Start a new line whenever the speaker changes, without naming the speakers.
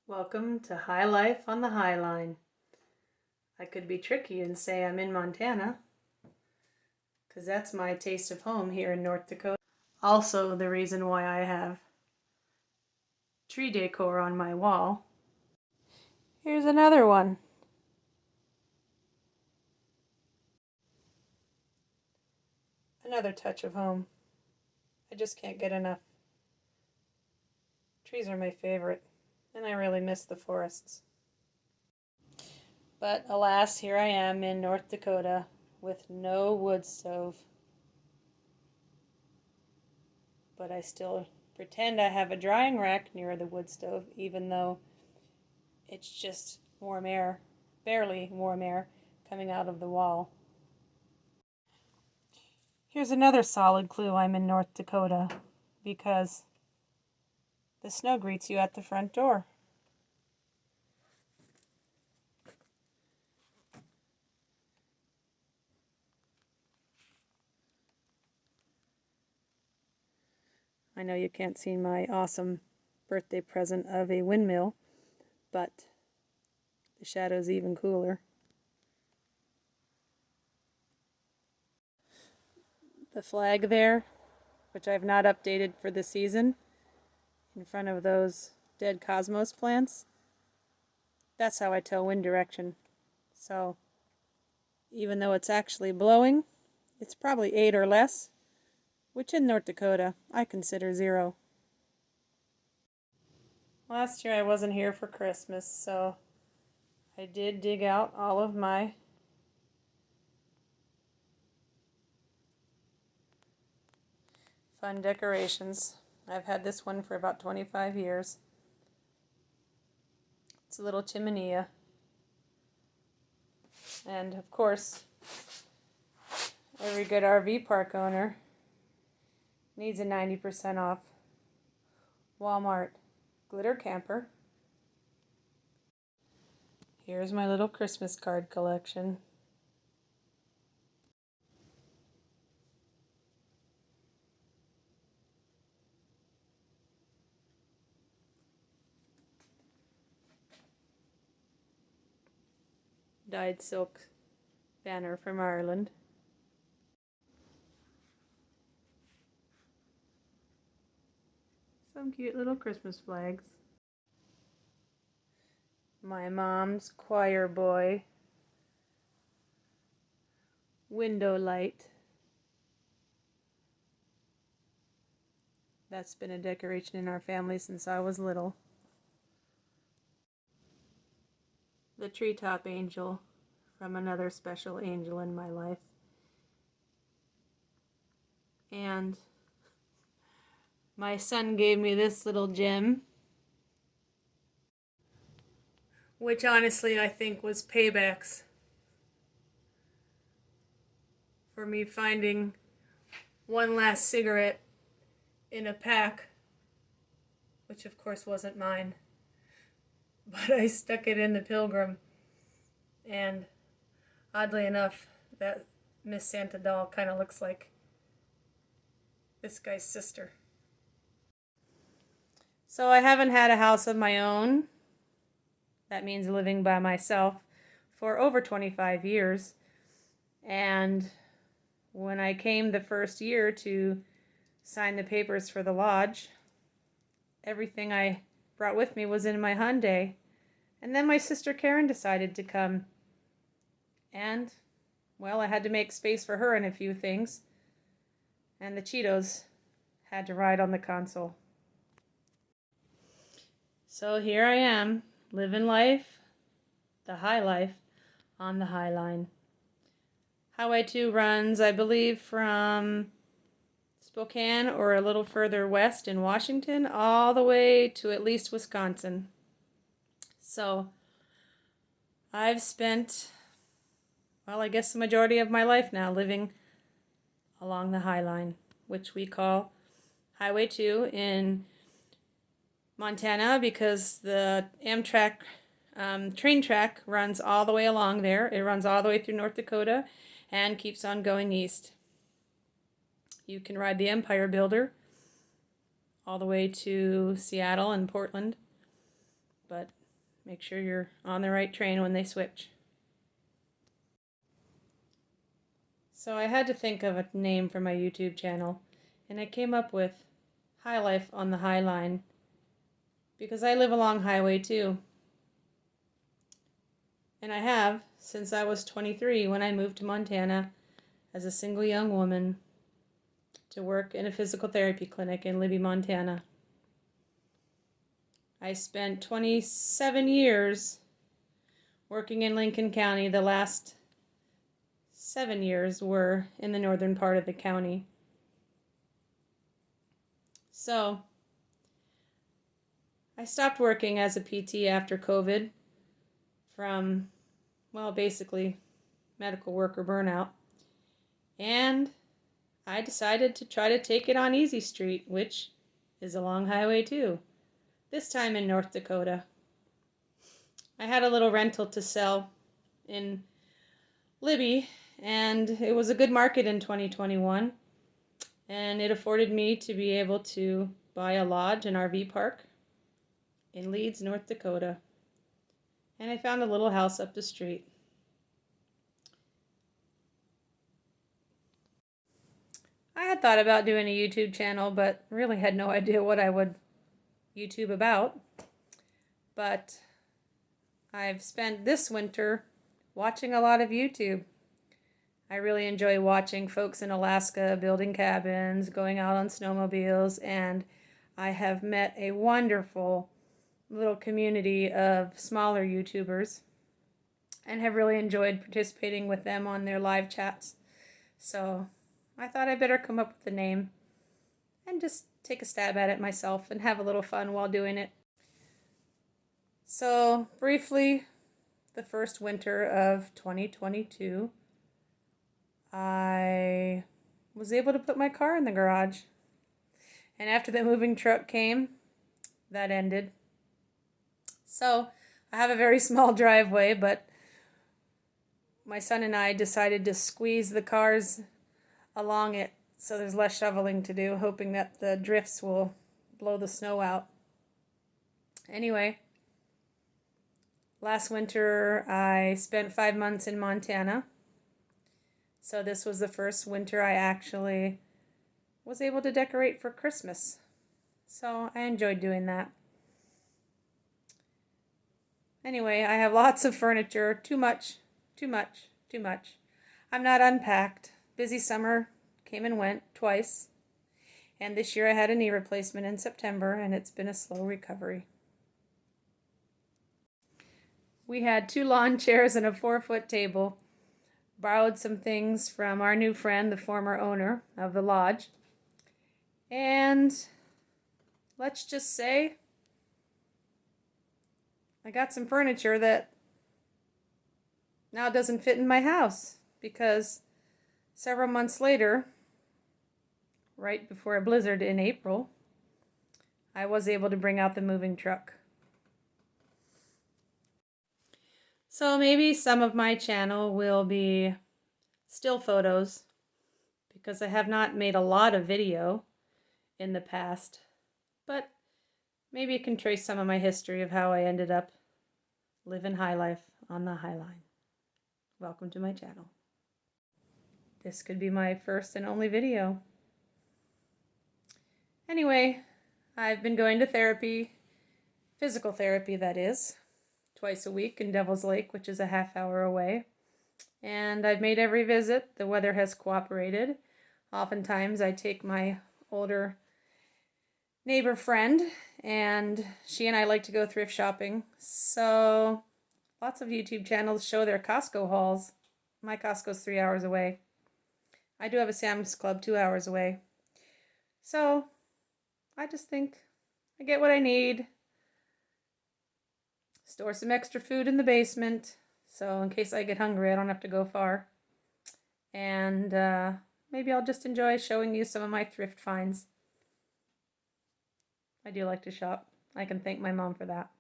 Welcome to Highlife on the Highline. I could be tricky and say I'm in Montana, because that's my taste of home here in North Dakota. Also the reason why I have tree decor on my wall. Here's another one. Another touch of home. I just can't get enough. Trees are my favorite, and I really miss the forests. But alas, here I am in North Dakota with no wood stove. But I still pretend I have a drying rack near the wood stove, even though it's just warm air, barely warm air, coming out of the wall. Here's another solid clue I'm in North Dakota, because the snow greets you at the front door. I know you can't see my awesome birthday present of a windmill, but the shadow's even cooler. The flag there, which I've not updated for the season, in front of those dead cosmos plants, that's how I tell wind direction. So even though it's actually blowing, it's probably 8 or less, which in North Dakota I consider 0. Last year I wasn't here for Christmas, so I did dig out all of my fun decorations. I've had this one for about 25 years. It's a little chimenea. And of course, every good RV park owner needs a 90% off Walmart glitter camper. Here's my little Christmas card collection. Dyed silk banner from Ireland. Some cute little Christmas flags. My mom's choir boy window light. That's been a decoration in our family since I was little. The treetop angel from another special angel in my life. And my son gave me this little gem, which honestly I think was paybacks for me finding one last cigarette in a pack, which of course wasn't mine, but I stuck it in the Pilgrim, and oddly enough, that Miss Santa doll kind of looks like this guy's sister. So I haven't had a house of my own. That means living by myself for over 25 years. And when I came the first year to sign the papers for the lodge, everything I brought with me was in my Hyundai. And then my sister Karen decided to come. And, well, I had to make space for her in a few things. And the Cheetos had to ride on the console. So here I am, living life, the high life, on the Highline. Highway 2 runs, I believe, from Spokane or a little further west in Washington, all the way to at least Wisconsin. So I've spent, well, I guess the majority of my life now living along the Highline, which we call Highway 2 in Montana, because the Amtrak train track runs all the way along there. It runs all the way through North Dakota and keeps on going east. You can ride the Empire Builder all the way to Seattle and Portland. but make sure you're on the right train when they switch. So I had to think of a name for my YouTube channel, and I came up with Highlife on the Highline because I live along Highway 2. And I have since I was 23 when I moved to Montana as a single young woman to work in a physical therapy clinic in Libby, Montana. I spent 27 years working in Lincoln County. The last 7 years were in the northern part of the county. So I stopped working as a PT after COVID from, well, basically medical worker burnout. And I decided to try to take it on Easy Street, which is along Highway 2, this time in North Dakota. I had a little rental to sell in Libby, and it was a good market in 2021, and it afforded me to be able to buy a lodge and RV park in Leeds, North Dakota, and I found a little house up the street. I had thought about doing a YouTube channel, but really had no idea what I would YouTube about. But I've spent this winter watching a lot of YouTube. I really enjoy watching folks in Alaska building cabins, going out on snowmobiles, and I have met a wonderful little community of smaller YouTubers and have really enjoyed participating with them on their live chats. So I thought I better come up with a name and just take a stab at it myself and have a little fun while doing it. So briefly, the first winter of 2022, I was able to put my car in the garage. And after the moving truck came, that ended. So I have a very small driveway, but my son and I decided to squeeze the cars along it so there's less shoveling to do, hoping that the drifts will blow the snow out. Anyway, last winter I spent 5 months in Montana. So this was the first winter I actually was able to decorate for Christmas. So I enjoyed doing that. Anyway, I have lots of furniture. Too much. I'm not unpacked. Busy summer came and went twice. And this year I had a knee replacement in September, and it's been a slow recovery. We had 2 lawn chairs and a 4-foot table. Borrowed some things from our new friend, the former owner of the lodge. And let's just say I got some furniture that now doesn't fit in my house because several months later, right before a blizzard in April, I was able to bring out the moving truck. So maybe some of my channel will be still photos because I have not made a lot of video in the past, but maybe you can trace some of my history of how I ended up living high life on the Highline. Welcome to my channel. This could be my first and only video. Anyway, I've been going to therapy, physical therapy that is, twice a week in Devil's Lake, which is a half-hour away. And I've made every visit. The weather has cooperated. Oftentimes I take my older neighbor friend, and she and I like to go thrift shopping. So lots of YouTube channels show their Costco hauls. My Costco's 3 hours away. I do have a Sam's Club 2 hours away. So I just think I get what I need. Store some extra food in the basement, so in case I get hungry, I don't have to go far. And maybe I'll just enjoy showing you some of my thrift finds. I do like to shop. I can thank my mom for that.